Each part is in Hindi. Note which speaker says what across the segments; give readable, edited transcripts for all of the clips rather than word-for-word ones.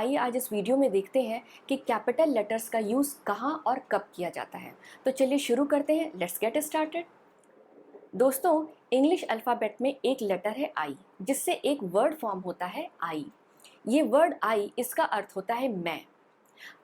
Speaker 1: आइए आज इस वीडियो में देखते हैं कि कैपिटल लेटर्स का यूज़ कहाँ और कब किया जाता है। तो चलिए शुरू करते हैं, लेट्स गेट स्टार्टेड। दोस्तों, इंग्लिश अल्फ़ाबेट में एक लेटर है आई, जिससे एक वर्ड फॉर्म होता है आई। ये वर्ड आई, इसका अर्थ होता है मैं।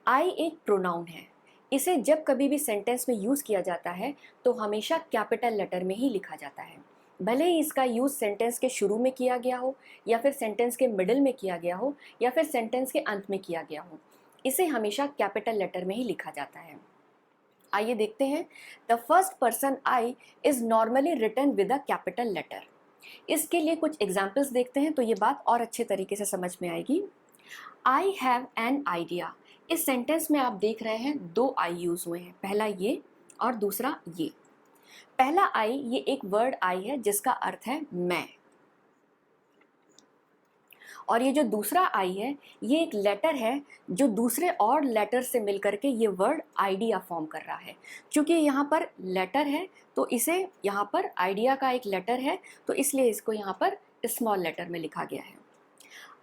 Speaker 1: आई एक प्रोनाउन है। इसे जब कभी भी सेंटेंस में यूज़ किया जाता है तो हमेशा कैपिटल लेटर में ही लिखा जाता है। भले ही इसका यूज़ सेंटेंस के शुरू में किया गया हो, या फिर सेंटेंस के मिडिल में किया गया हो, या फिर सेंटेंस के अंत में किया गया हो, इसे हमेशा कैपिटल लेटर में ही लिखा जाता है। आइए देखते हैं। The first person I is normally written with a capital letter. इसके लिए कुछ एग्जाम्पल्स देखते हैं तो ये बात और अच्छे तरीके से समझ में आएगी। I have an idea. इस सेंटेंस में आप देख रहे हैं दो आई यूज हुए हैं, पहला ये और दूसरा ये। पहला आई, ये एक वर्ड आई है जिसका अर्थ है मैं, और ये जो दूसरा आई है ये एक लेटर है जो दूसरे और लेटर से मिलकर के ये वर्ड आइडिया फॉर्म कर रहा है। क्योंकि यहाँ पर लेटर है तो इसे यहाँ पर आइडिया का एक लेटर है, तो इसलिए इसको यहाँ पर स्मॉल लेटर में लिखा गया है।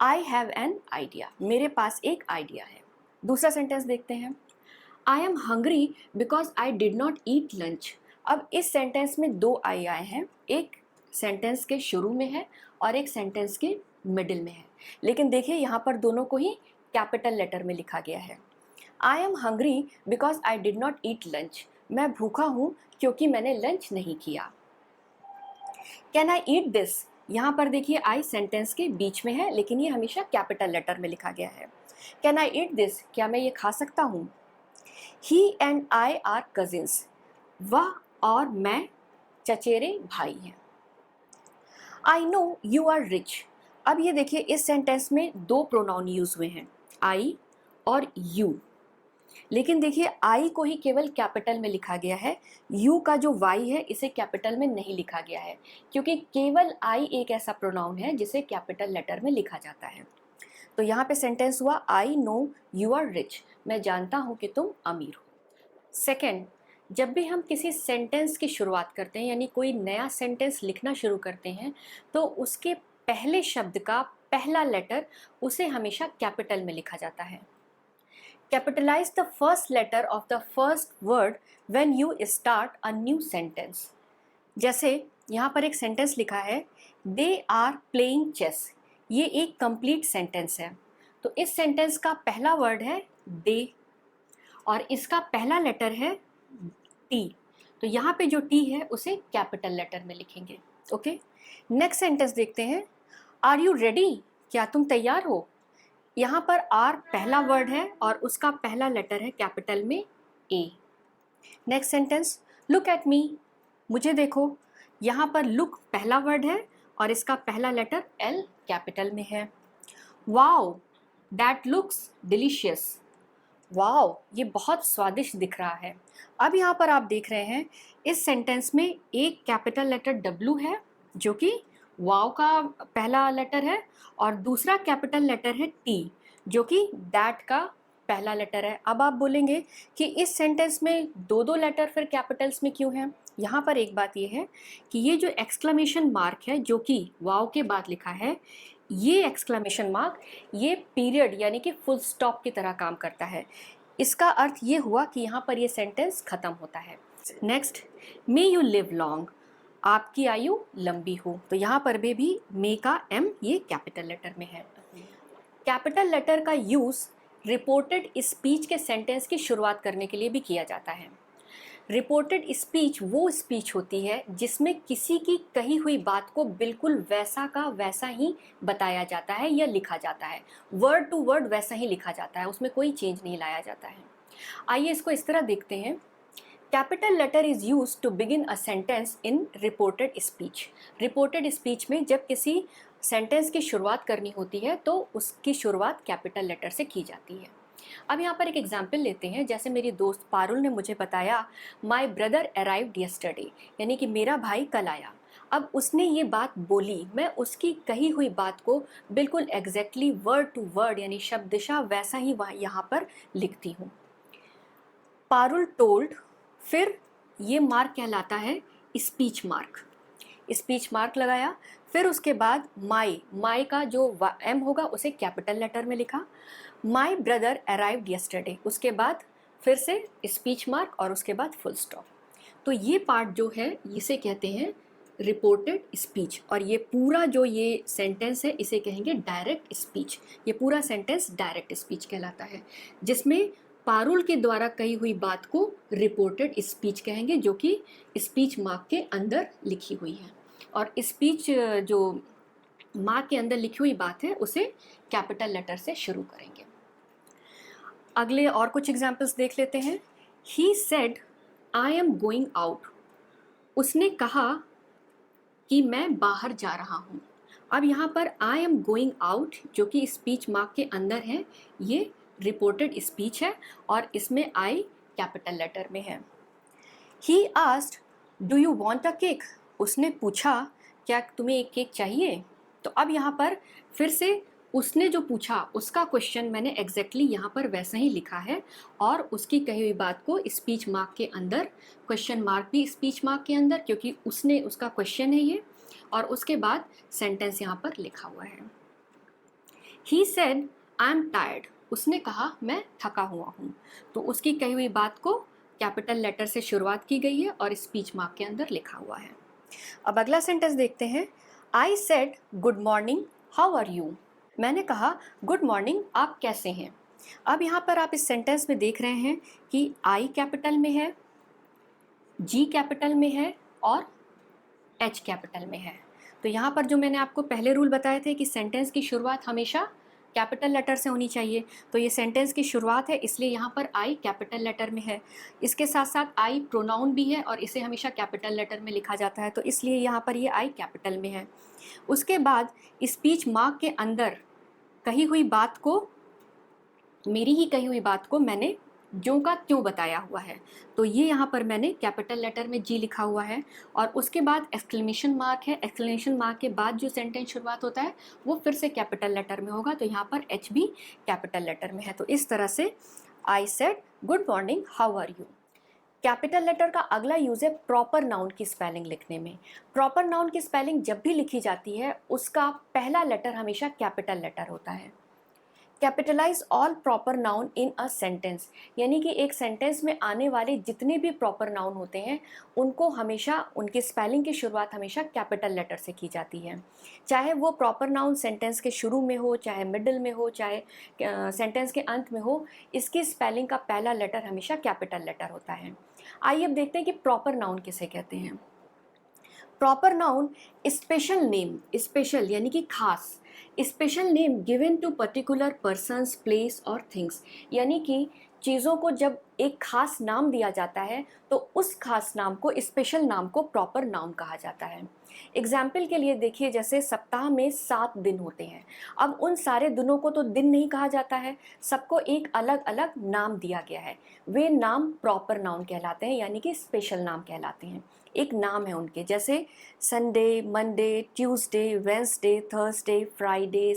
Speaker 1: आई हैव एन आइडिया, मेरे पास एक आइडिया है। दूसरा सेंटेंस देखते हैं। I am hungry because I did not eat lunch. अब इस सेंटेंस में दो आई आए हैं, एक सेंटेंस के शुरू में है और एक सेंटेंस के मिडिल में है, लेकिन देखिए यहाँ पर दोनों को ही कैपिटल लेटर में लिखा गया है। I am hungry because I did not eat lunch, मैं भूखा हूँ क्योंकि मैंने लंच नहीं किया। कैन आई ईट दिस, यहाँ पर देखिए आई सेंटेंस के बीच में है, लेकिन ये हमेशा कैपिटल लेटर में लिखा गया है। कैन आई ईट दिस, क्या मैं ये खा सकता हूँ। He and I are cousins, वह और मैं चचेरे भाई हैं। I know you are rich. अब ये देखिए इस सेंटेंस में दो प्रोनाउन यूज हुए हैं, आई और यू, लेकिन देखिए आई को ही केवल कैपिटल में लिखा गया है, यू का जो वाई है इसे कैपिटल में नहीं लिखा गया है, क्योंकि केवल आई एक ऐसा प्रोनाउन है जिसे कैपिटल लेटर में लिखा जाता है। तो यहाँ पे सेंटेंस हुआ I know you are rich, मैं जानता हूँ कि तुम अमीर हो। सेकेंड, जब भी हम किसी सेंटेंस की शुरुआत करते हैं, यानी कोई नया सेंटेंस लिखना शुरू करते हैं, तो उसके पहले शब्द का पहला लेटर उसे हमेशा कैपिटल में लिखा जाता है। Capitalize the first letter of the first word when you start a new sentence. जैसे यहाँ पर एक सेंटेंस लिखा है, दे आर प्लेइंग चेस। ये एक कंप्लीट सेंटेंस है, तो इस सेंटेंस का पहला वर्ड है दे और इसका पहला लेटर है टी, तो यहाँ पे जो टी है उसे कैपिटल लेटर में लिखेंगे। ओके, नेक्स्ट सेंटेंस देखते हैं। आर यू रेडी, क्या तुम तैयार हो। यहाँ पर आर पहला वर्ड है और उसका पहला लेटर है कैपिटल में A. Next sentence, look at me, मुझे देखो। यहाँ पर लुक पहला वर्ड है और इसका पहला लेटर एल कैपिटल में है। Wow that looks delicious, wow ये बहुत स्वादिष्ट दिख रहा है। अब यहाँ पर आप देख रहे हैं इस सेंटेंस में एक कैपिटल लेटर डब्ल्यू है जो कि वाओ का पहला लेटर है, और दूसरा कैपिटल लेटर है टी जो कि दैट का पहला लेटर है। अब आप बोलेंगे कि इस सेंटेंस में दो दो लेटर फिर कैपिटल्स में क्यों हैं। यहाँ पर एक बात ये है कि ये जो एक्सक्लेमेशन मार्क है जो कि वाओ के बाद लिखा है, ये एक्सक्लेमेशन मार्क ये पीरियड यानी कि फुल स्टॉप की तरह काम करता है। इसका अर्थ ये हुआ कि यहाँ पर ये सेंटेंस खत्म होता है। Next, may you live long, आपकी आयु लंबी हो, तो यहाँ पर भी मे का एम ये कैपिटल लेटर में है। कैपिटल लेटर का यूज़ रिपोर्टेड स्पीच के सेंटेंस की शुरुआत करने के लिए भी किया जाता है। रिपोर्टेड स्पीच वो स्पीच होती है जिसमें किसी की कही हुई बात को बिल्कुल वैसा का वैसा ही बताया जाता है या लिखा जाता है, वर्ड टू वर्ड वैसा ही लिखा जाता है, उसमें कोई चेंज नहीं लाया जाता है। आइए इसको इस तरह देखते हैं। Capital letter is use to begin a sentence in reported speech. Reported speech में जब किसी सेंटेंस की शुरुआत करनी होती है तो उसकी शुरुआत कैपिटल लेटर से की जाती है। अब यहाँ पर एक एग्जाम्पल लेते हैं। जैसे मेरी दोस्त पारुल ने मुझे बताया, माई ब्रदर अराइव्ड यस्टरडे, यानी कि मेरा भाई कल आया। अब उसने ये बात बोली, मैं उसकी कही हुई बात को बिल्कुल एग्जैक्टली वर्ड टू वर्ड यानी शब्दशः वैसा ही वहाँ यहाँ पर लिखती हूँ। पारुल टोल्ड, फिर ये मार्क कहलाता है स्पीच मार्क। स्पीच मार्क लगाया, फिर उसके बाद माई का जो एम होगा उसे कैपिटल लेटर में लिखा। माई ब्रदर अराइव्ड यस्टरडे, उसके बाद फिर से स्पीच मार्क और उसके बाद फुल स्टॉप। तो ये पार्ट जो है इसे कहते हैं रिपोर्टेड स्पीच, और ये पूरा जो ये सेंटेंस है इसे कहेंगे डायरेक्ट स्पीच। ये पूरा सेंटेंस डायरेक्ट स्पीच कहलाता है, जिसमें पारुल के द्वारा कही हुई बात को रिपोर्टेड स्पीच कहेंगे, जो कि स्पीच मार्क के अंदर लिखी हुई है। और स्पीच जो मार्क के अंदर लिखी हुई बात है उसे कैपिटल लेटर से शुरू करेंगे। अगले और कुछ एग्जाम्पल्स देख लेते हैं। He said I am going out, उसने कहा कि मैं बाहर जा रहा हूँ। अब यहाँ पर आई एम गोइंग आउट जो कि स्पीच मार्क के अंदर है, ये रिपोर्टेड स्पीच है और इसमें आई कैपिटल लेटर में है। He asked do you want a cake, उसने पूछा क्या तुम्हें एक केक चाहिए। तो अब यहाँ पर फिर से उसने जो पूछा उसका क्वेश्चन मैंने एग्जैक्टली यहाँ पर वैसा ही लिखा है, और उसकी कही हुई बात को स्पीच मार्क के अंदर, क्वेश्चन मार्क भी स्पीच मार्क के अंदर, क्योंकि उसने उसका क्वेश्चन है ये, और उसके बाद सेंटेंस यहाँ पर लिखा हुआ है। He said I am tired, उसने कहा मैं थका हुआ हूँ। तो उसकी कही हुई बात को कैपिटल लेटर से शुरुआत की गई है और स्पीच मार्क के अंदर लिखा हुआ है। अब अगला सेंटेंस देखते हैं। I said good morning how are you, मैंने कहा गुड मॉर्निंग आप कैसे हैं। अब यहाँ पर आप इस सेंटेंस में देख रहे हैं कि आई कैपिटल में है, जी कैपिटल में है और एच कैपिटल में है। तो यहाँ पर जो मैंने आपको पहले रूल बताए थे कि सेंटेंस की शुरुआत हमेशा कैपिटल लेटर से होनी चाहिए, तो ये सेंटेंस की शुरुआत है इसलिए यहाँ पर आई कैपिटल लेटर में है। इसके साथ साथ आई प्रोनाउन भी है और इसे हमेशा कैपिटल लेटर में लिखा जाता है, तो इसलिए यहाँ पर ये आई कैपिटल में है। उसके बाद स्पीच मार्क के अंदर कही हुई बात को, मेरी ही कही हुई बात को मैंने ज्यों का त्यों बताया हुआ है, तो ये यहाँ पर मैंने कैपिटल लेटर में जी लिखा हुआ है। और उसके बाद एक्सक्लेमेशन मार्क है, एक्सक्लेमेशन मार्क के बाद जो सेंटेंस शुरुआत होता है वो फिर से कैपिटल लेटर में होगा, तो यहाँ पर एच भी कैपिटल लेटर में है। तो इस तरह से I said good morning how are you. Capital letter का अगला यूज़ है प्रॉपर नाउन की स्पेलिंग लिखने में। प्रॉपर नाउन की स्पेलिंग जब भी लिखी जाती है उसका पहला लेटर हमेशा कैपिटल लेटर होता है। Capitalise all proper noun in a sentence, यानी कि एक सेंटेंस में आने वाले जितने भी प्रॉपर नाउन होते हैं उनको हमेशा, उनकी स्पेलिंग की शुरुआत हमेशा कैपिटल लेटर से की जाती है। चाहे वो प्रॉपर नाउन सेंटेंस के शुरू में हो, चाहे मिडिल में हो, चाहे सेंटेंस के अंत में हो, इसकी स्पेलिंग का पहला लेटर हमेशा कैपिटल लेटर होता है। आइए अब देखते हैं कि प्रॉपर नाउन किसे कहते हैं। Proper noun special name, special यानी कि खास, special name given to particular persons, place और थिंग्स, यानी कि चीज़ों को जब एक खास नाम दिया जाता है तो उस खास नाम को, स्पेशल नाम को प्रॉपर नाउन कहा जाता है। एग्जाम्पल के लिए देखिए, जैसे सप्ताह में 7 दिन होते हैं, अब उन सारे दिनों को तो दिन नहीं कहा जाता है, सबको एक अलग अलग नाम दिया गया है, वे नाम प्रॉपर नाउन कहलाते हैं, यानी कि स्पेशल नाम कहलाते हैं, एक नाम है उनके। जैसे Sunday, Monday, Tuesday, Wednesday, Thursday, Friday,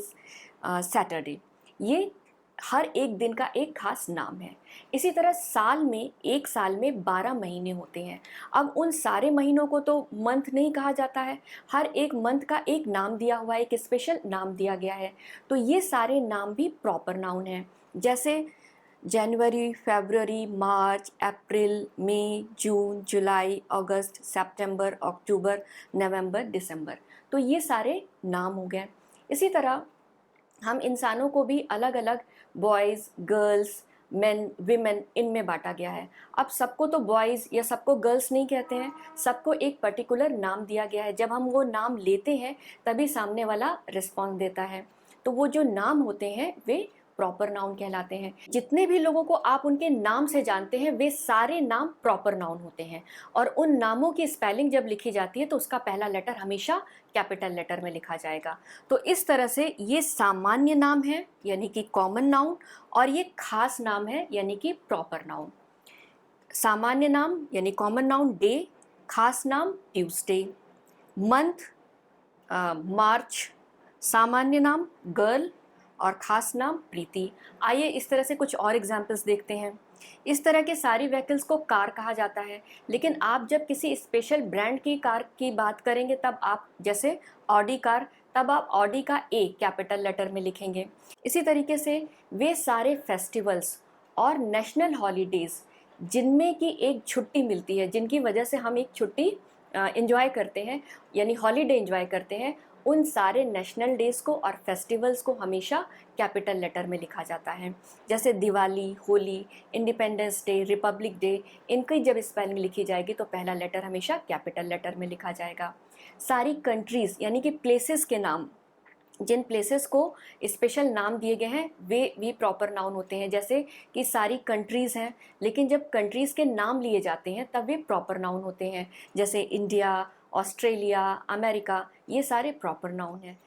Speaker 1: Saturday, ये हर एक दिन का एक खास नाम है। इसी तरह साल में, एक साल में 12 महीने होते हैं, अब उन सारे महीनों को तो मंथ नहीं कहा जाता है, हर एक मंथ का एक नाम दिया हुआ है, एक स्पेशल नाम दिया गया है, तो ये सारे नाम भी प्रॉपर नाउन हैं। जैसे जनवरी, फरवरी, मार्च, अप्रैल, मई, जून, जुलाई, अगस्त, सितंबर, अक्टूबर, नवंबर, दिसंबर, तो ये सारे नाम हो गए। इसी तरह हम इंसानों को भी अलग अलग बॉयज़, गर्ल्स, मेन, विमेन, इनमें बांटा गया है। अब सबको तो बॉयज़ या सबको गर्ल्स नहीं कहते हैं, सबको एक पर्टिकुलर नाम दिया गया है। जब हम वो नाम लेते हैं तभी सामने वाला रिस्पॉन्स देता है, तो वो जो नाम होते हैं वे प्रॉपर नाउन कहलाते हैं। जितने भी लोगों को आप उनके नाम से जानते हैं वे सारे नाम प्रॉपर नाउन होते हैं, और उन नामों की स्पेलिंग जब लिखी जाती है तो उसका पहला लेटर हमेशा कैपिटल लेटर में लिखा जाएगा। तो इस तरह से ये सामान्य नाम है यानी कि कॉमन नाउन, और ये खास नाम है यानी कि प्रॉपर नाउन। सामान्य नाम यानी कॉमन नाउन डे, खास नाम ट्यूसडे, मंथ मार्च, सामान्य नाम गर्ल और ख़ास नाम प्रीति। आइए इस तरह से कुछ और एग्जाम्पल्स देखते हैं। इस तरह के सारी व्हीकल्स को कार कहा जाता है, लेकिन आप जब किसी स्पेशल ब्रांड की कार की बात करेंगे तब आप, जैसे ऑडी कार, तब आप ऑडी का ए कैपिटल लेटर में लिखेंगे। इसी तरीके से वे सारे फेस्टिवल्स और नेशनल हॉलीडेज़ जिनमें कि एक छुट्टी मिलती है, जिनकी वजह से हम एक छुट्टी एंजॉय करते हैं, यानी हॉलीडे एंजॉय करते हैं, उन सारे नेशनल डेज़ को और फेस्टिवल्स को हमेशा कैपिटल लेटर में लिखा जाता है। जैसे Diwali, Holi, independence day, Republic day, इनकी जब स्पेलिंग लिखी जाएगी तो पहला लेटर हमेशा कैपिटल लेटर में लिखा जाएगा। सारी कंट्रीज़ यानी कि प्लेसेस के नाम, जिन प्लेसेस को स्पेशल नाम दिए गए हैं वे प्रॉपर नाउन होते हैं। जैसे कि सारी कंट्रीज़ हैं, लेकिन जब कंट्रीज़ के नाम लिए जाते हैं तब वे प्रॉपर नाउन होते हैं। जैसे इंडिया, ऑस्ट्रेलिया, अमेरिका, ये सारे प्रॉपर नाउन हैं।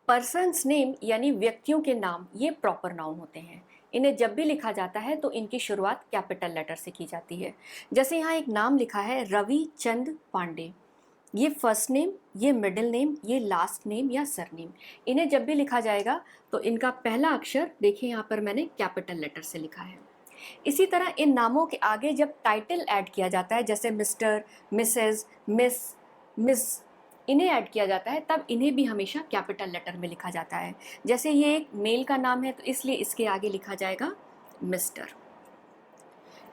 Speaker 1: पर्सन्स नेम यानी व्यक्तियों के नाम, ये प्रॉपर नाउन होते हैं। इन्हें जब भी लिखा जाता है तो इनकी शुरुआत कैपिटल लेटर से की जाती है। जैसे यहाँ एक नाम लिखा है रवि चंद पांडे, ये फर्स्ट नेम, ये मिडिल नेम, ये लास्ट नेम या सरनेम, इन्हें जब भी लिखा जाएगा तो इनका पहला अक्षर देखिए यहाँ पर मैंने कैपिटल लेटर से लिखा है। इसी तरह इन नामों के आगे जब टाइटल ऐड किया जाता है, जैसे मिस्टर, मिसेस, मिस, इन्हें ऐड किया जाता है, तब इन्हें भी हमेशा कैपिटल लेटर में लिखा जाता है। जैसे ये एक मेल का नाम है तो इसलिए इसके आगे लिखा जाएगा मिस्टर,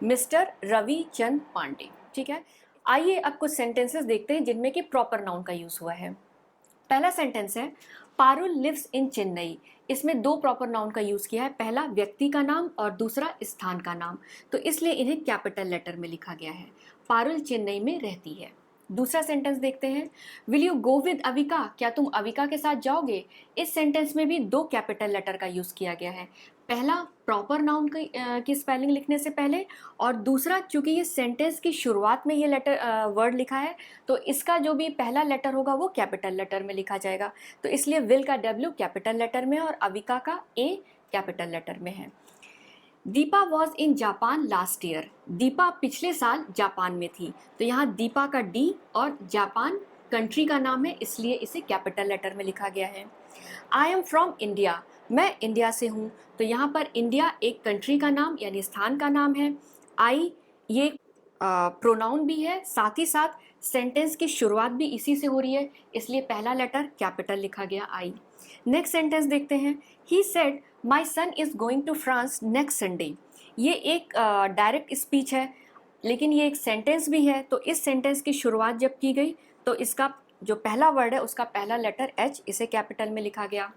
Speaker 1: मिस्टर रवि चंद पांडे। ठीक है, आइए अब कुछ सेंटेंसेस देखते हैं जिनमें कि प्रॉपर नाउन का यूज़ हुआ है। पहला सेंटेंस है पारुल लिव्स इन चेन्नई। इसमें दो प्रॉपर नाउन का यूज़ किया है, पहला व्यक्ति का नाम और दूसरा स्थान का नाम, तो इसलिए इन्हें कैपिटल लेटर में लिखा गया है। पारुल चेन्नई में रहती है। दूसरा सेंटेंस देखते हैं, will you go with Avika, क्या तुम अविका के साथ जाओगे। इस सेंटेंस में भी दो कैपिटल लेटर का यूज़ किया गया है, पहला प्रॉपर नाउन की स्पेलिंग लिखने से पहले, और दूसरा चूंकि ये सेंटेंस की शुरुआत में ये लेटर वर्ड लिखा है तो इसका जो भी पहला लेटर होगा वो कैपिटल लेटर में लिखा जाएगा। तो इसलिए विल का डब्ल्यू कैपिटल लेटर में और अविका का ए कैपिटल लेटर में है। Deepa was in Japan last year, Deepa पिछले साल जापान में थी, तो यहाँ दीपा का डी और जापान कंट्री का नाम है इसलिए इसे कैपिटल लेटर में लिखा गया है। आई एम फ्रॉम इंडिया, मैं इंडिया से हूँ, तो यहाँ पर इंडिया एक कंट्री का नाम यानी स्थान का नाम है। आई ये प्रोनाउन भी है, साथ ही साथ सेंटेंस की शुरुआत भी इसी से हो रही है, इसलिए पहला लेटर कैपिटल लिखा गया आई। नेक्स्ट सेंटेंस देखते हैं, he said my son is going to France next Sunday. ये एक डायरेक्ट स्पीच है लेकिन ये एक सेंटेंस भी है, तो इस सेंटेंस की शुरुआत जब की गई तो इसका जो पहला वर्ड है उसका पहला लेटर एच, इसे कैपिटल में लिखा गया।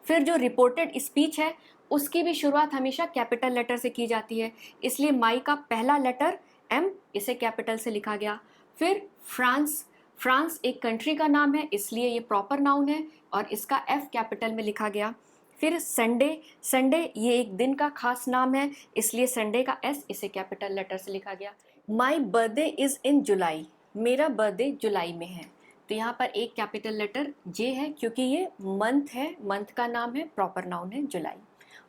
Speaker 1: फिर जो रिपोर्टेड स्पीच है उसकी भी शुरुआत हमेशा कैपिटल लेटर से की जाती है, इसलिए माई का पहला लेटर एम, इसे कैपिटल से लिखा गया। फिर फ्रांस, फ्रांस एक कंट्री का नाम है इसलिए ये प्रॉपर नाउन है और इसका एफ कैपिटल में लिखा गया। फिर संडे, संडे ये एक दिन का खास नाम है इसलिए संडे का एस, इसे कैपिटल लेटर से लिखा गया। माई बर्थडे इज़ इन जुलाई, मेरा बर्थडे जुलाई में है, तो यहाँ पर एक कैपिटल लेटर जे है क्योंकि ये मंथ है, मंथ का नाम है, प्रॉपर नाउन है जुलाई।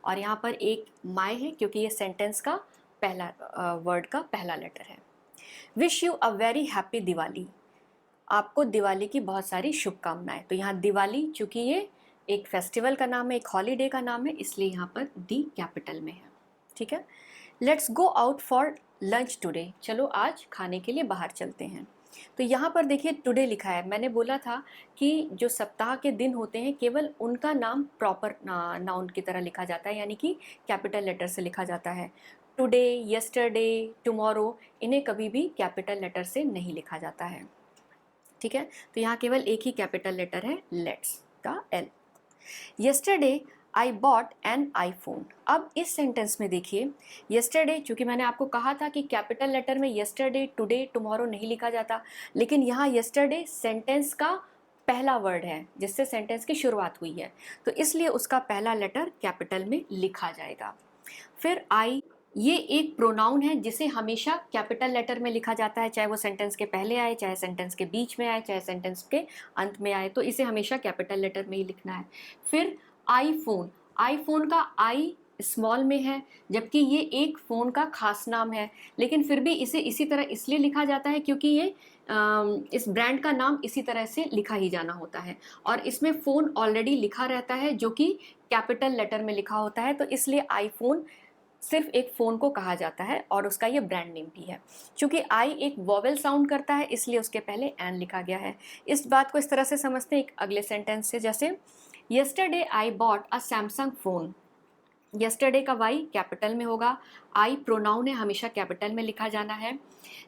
Speaker 1: और यहाँ पर एक माई है क्योंकि ये सेंटेंस का पहला वर्ड का पहला लेटर है। Wish you a very happy Diwali, आपको दिवाली की बहुत सारी शुभकामनाएं, तो यहाँ दिवाली चूँकि ये एक फेस्टिवल का नाम है, एक हॉलीडे का नाम है, इसलिए यहाँ पर डी कैपिटल में है। ठीक है, let's go out for lunch today, चलो आज खाने के लिए बाहर चलते हैं। तो यहाँ पर देखिए टुडे लिखा है, मैंने बोला था कि जो सप्ताह के दिन होते हैं केवल उनका नाम प्रॉपर नाउन की तरह लिखा जाता है, यानी कि कैपिटल लेटर से लिखा जाता है। टुडे, यस्टरडे, टुमारो, इन्हें कभी भी कैपिटल लेटर से नहीं लिखा जाता है। ठीक है, तो यहाँ केवल एक ही कैपिटल लेटर है, लेट्स का L. Yesterday I bought an iPhone. अब इस सेंटेंस में देखिए, यस्टरडे चूँकि मैंने आपको कहा था कि कैपिटल लेटर में यस्टरडे, टुडे, टुमारो नहीं लिखा जाता, लेकिन यहाँ यस्टरडे सेंटेंस का पहला वर्ड है जिससे सेंटेंस की शुरुआत हुई है, तो इसलिए उसका पहला लेटर कैपिटल में लिखा जाएगा। फिर आई, ये एक प्रोनाउन है जिसे हमेशा कैपिटल लेटर में लिखा जाता है, चाहे वो सेंटेंस के पहले आए, चाहे सेंटेंस के बीच में आए, चाहे सेंटेंस के अंत में आए, तो इसे हमेशा कैपिटल लेटर में ही लिखना है। फिर आईफोन, आईफोन का आई स्मॉल में है जबकि ये एक फ़ोन का खास नाम है, लेकिन फिर भी इसे इसी तरह इसलिए लिखा जाता है क्योंकि ये इस ब्रांड का नाम इसी तरह से लिखा ही जाना होता है और इसमें फ़ोन ऑलरेडी लिखा रहता है जो कि कैपिटल लेटर में लिखा होता है, तो इसलिए आईफोन सिर्फ एक फ़ोन को कहा जाता है और उसका ये ब्रांड नेम भी है। चूँकि आई एक वॉवेल साउंड करता है इसलिए उसके पहले एन लिखा गया है। इस बात को इस तरह से समझते हैं एक अगले सेंटेंस से, जैसे yesterday I bought a Samsung phone. Yesterday का वाई कैपिटल में होगा, आई प्रोनाउन है, हमेशा कैपिटल में लिखा जाना है।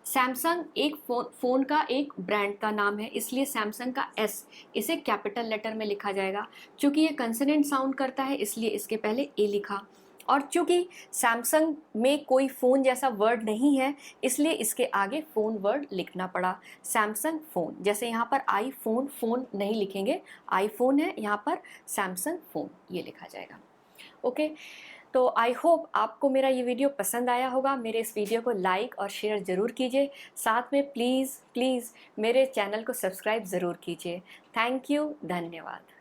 Speaker 1: सैमसंग एक फ़ोन का एक ब्रांड का नाम है, इसलिए सैमसंग का एस इसे कैपिटल लेटर में लिखा जाएगा। चूँकि ये कंसोनेंट साउंड करता है इसलिए इसके पहले ए लिखा, और चूँकि सैमसंग में कोई फ़ोन जैसा वर्ड नहीं है इसलिए इसके आगे फ़ोन वर्ड लिखना पड़ा, सैमसंग फ़ोन। जैसे यहाँ पर आई फ़ोन, फ़ोन नहीं लिखेंगे, आईफोन है, यहाँ पर सैमसंग फ़ोन ये लिखा जाएगा। ओके, तो आई होप आपको मेरा ये वीडियो पसंद आया होगा। मेरे इस वीडियो को लाइक और शेयर ज़रूर कीजिए, साथ में प्लीज़ प्लीज़ मेरे चैनल को सब्सक्राइब ज़रूर कीजिए। थैंक यू, धन्यवाद।